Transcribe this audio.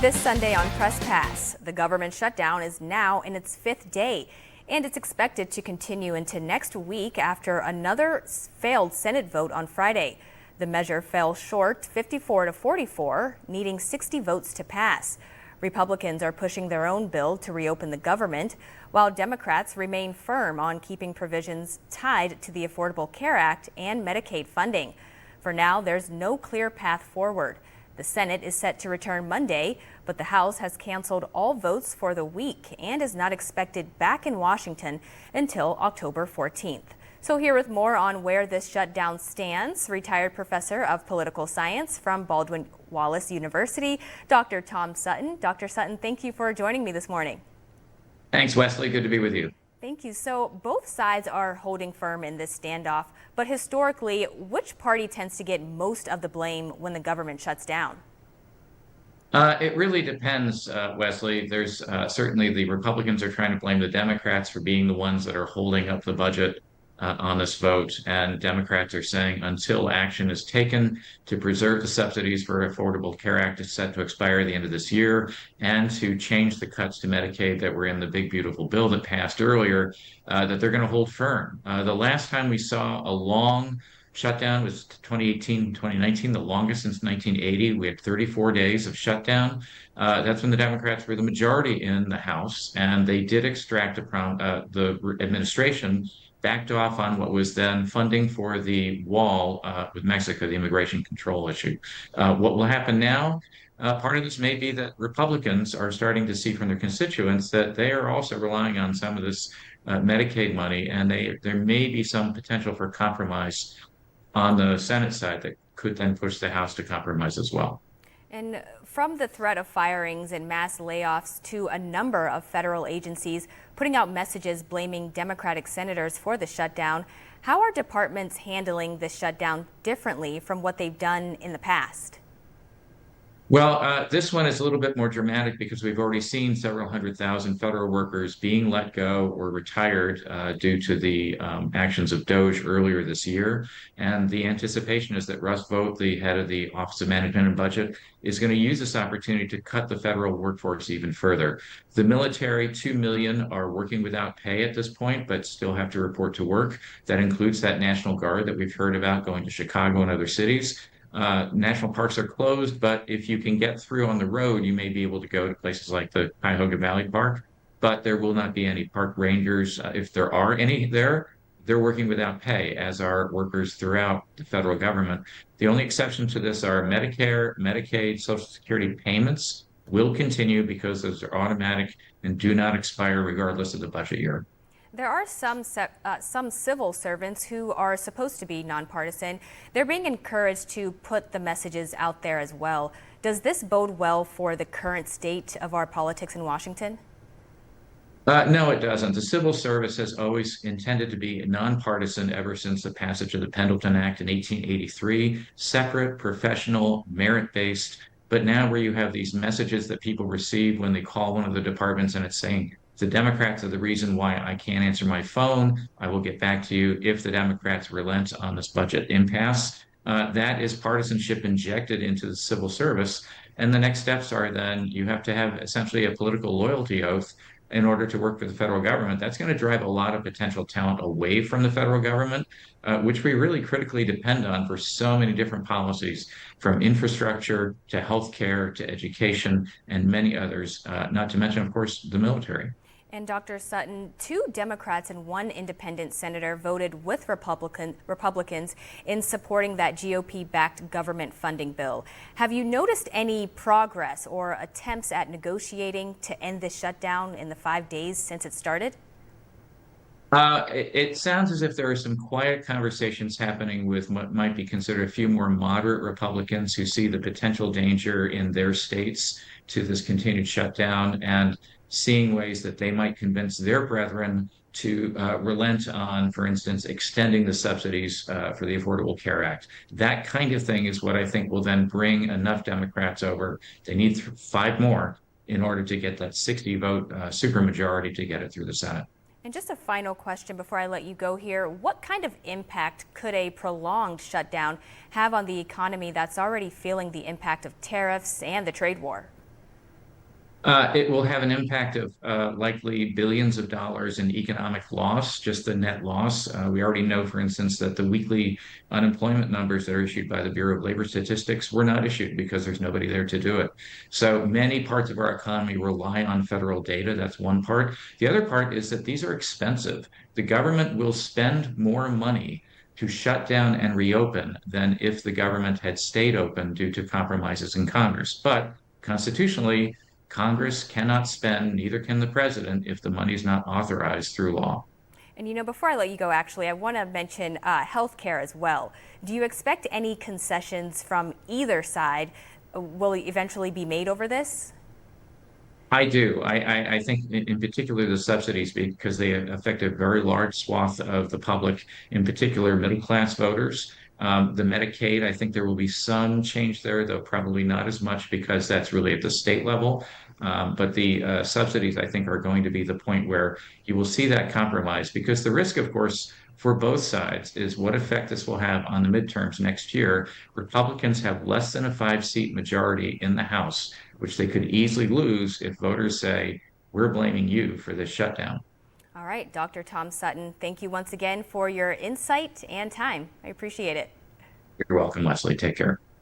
This Sunday on Press Pass, the government shutdown is now in its fifth day, and it's expected to continue into next week after another failed Senate vote on Friday. The measure fell short 54-44, needing 60 votes to pass. Republicans are pushing their own bill to reopen the government, while Democrats remain firm on keeping provisions tied to the Affordable Care Act and Medicaid funding. For now, there's no clear path forward. The Senate is set to return Monday, but the House has canceled all votes for the week and is not expected back in Washington until October 14th. So here with more on where this shutdown stands, retired professor of political science from Baldwin-Wallace University, Dr. Tom Sutton. Dr. Sutton, thank you for joining me this morning. Thanks, Wesley. Good to be with you. Thank you. So both sides are holding firm in this standoff, but historically, which party tends to get most of the blame when the government shuts down? It really depends, Wesley. There's certainly the Republicans are trying to blame the Democrats for being the ones that are holding up the budget on this vote. And Democrats are saying until action is taken to preserve the subsidies for Affordable Care Act is set to expire at the end of this year and to change the cuts to Medicaid that were in the big, beautiful bill that passed earlier, that they're going to hold firm. The last time we saw a long shutdown was 2018, 2019, the longest since 1980. We had 34 days of shutdown. That's when the Democrats were the majority in the House, and they did extract the administration backed off on what was then funding for the wall with Mexico, the immigration control issue. What will happen now? Part of this may be that Republicans are starting to see from their constituents that they are also relying on some of this Medicaid money, and there may be some potential for compromise on the Senate side that could then push the House to compromise as well. And from the threat of firings and mass layoffs to a number of federal agencies putting out messages blaming Democratic senators for the shutdown, how are departments handling this shutdown differently from what they've done in the past? Well, this one is a little bit more dramatic because we've already seen several 100,000 federal workers being let go or retired due to the actions of DOGE earlier this year. And the anticipation is that Russ Vought, the head of the Office of Management and Budget, is going to use this opportunity to cut the federal workforce even further. The military, 2 million, are working without pay at this point, but still have to report to work. That includes that National Guard that we've heard about going to Chicago and other cities. National parks are closed, but if you can get through on the road, you may be able to go to places like the Cuyahoga Valley Park, but there will not be any park rangers. If there are any there, they're working without pay, as are workers throughout the federal government. The only exception to this are Medicare, Medicaid, Social Security payments will continue because those are automatic and do not expire regardless of the budget year. There are some civil servants who are supposed to be nonpartisan. They're being encouraged to put the messages out there as well. Does this bode well for the current state of our politics in Washington? No, it doesn't. The civil service has always intended to be nonpartisan ever since the passage of the Pendleton Act in 1883, separate, professional, merit-based. But now where you have these messages that people receive when they call one of the departments and it's saying, the Democrats are the reason why I can't answer my phone. I will get back to you if the Democrats relent on this budget impasse. That is partisanship injected into the civil service. And the next steps are then you have to have essentially a political loyalty oath in order to work for the federal government. That's going to drive a lot of potential talent away from the federal government, which we really critically depend on for so many different policies, from infrastructure to healthcare to education and many others, not to mention, of course, the military. And Dr. Sutton, 2 Democrats and 1 independent senator voted with Republicans in supporting that GOP-backed government funding bill. Have you noticed any progress or attempts at negotiating to end this shutdown in the 5 days since it started? It sounds as if there are some quiet conversations happening with what might be considered a few more moderate Republicans who see the potential danger in their states to this continued shutdown and seeing ways that they might convince their brethren to relent on, for instance, extending the subsidies for the Affordable Care Act. That kind of thing is what I think will then bring enough Democrats over. They need 5 more in order to get that 60-vote supermajority to get it through the Senate. And just a final question before I let you go here. What kind of impact could a prolonged shutdown have on the economy that's already feeling the impact of tariffs and the trade war? It will have an impact of likely billions of dollars in economic loss, just the net loss. We already know, for instance, that the weekly unemployment numbers that are issued by the Bureau of Labor Statistics were not issued because there's nobody there to do it. So many parts of our economy rely on federal data. That's one part. The other part is that these are expensive. The government will spend more money to shut down and reopen than if the government had stayed open due to compromises in Congress. But constitutionally, Congress cannot spend, neither can the president, if the money is not authorized through law. And before I let you go, actually, I want to mention health care as well. Do you expect any concessions from either side will eventually be made over this? I do. I think in particular the subsidies because they affect a very large swath of the public, in particular middle class voters. The Medicaid, I think there will be some change there, though probably not as much because that's really at the state level. But the subsidies, I think, are going to be the point where you will see that compromise because the risk, of course, for both sides is what effect this will have on the midterms next year. Republicans have less than a 5-seat majority in the House, which they could easily lose if voters say, we're blaming you for this shutdown. All right, Dr. Tom Sutton, thank you once again for your insight and time. I appreciate it. You're welcome, Leslie. Take care.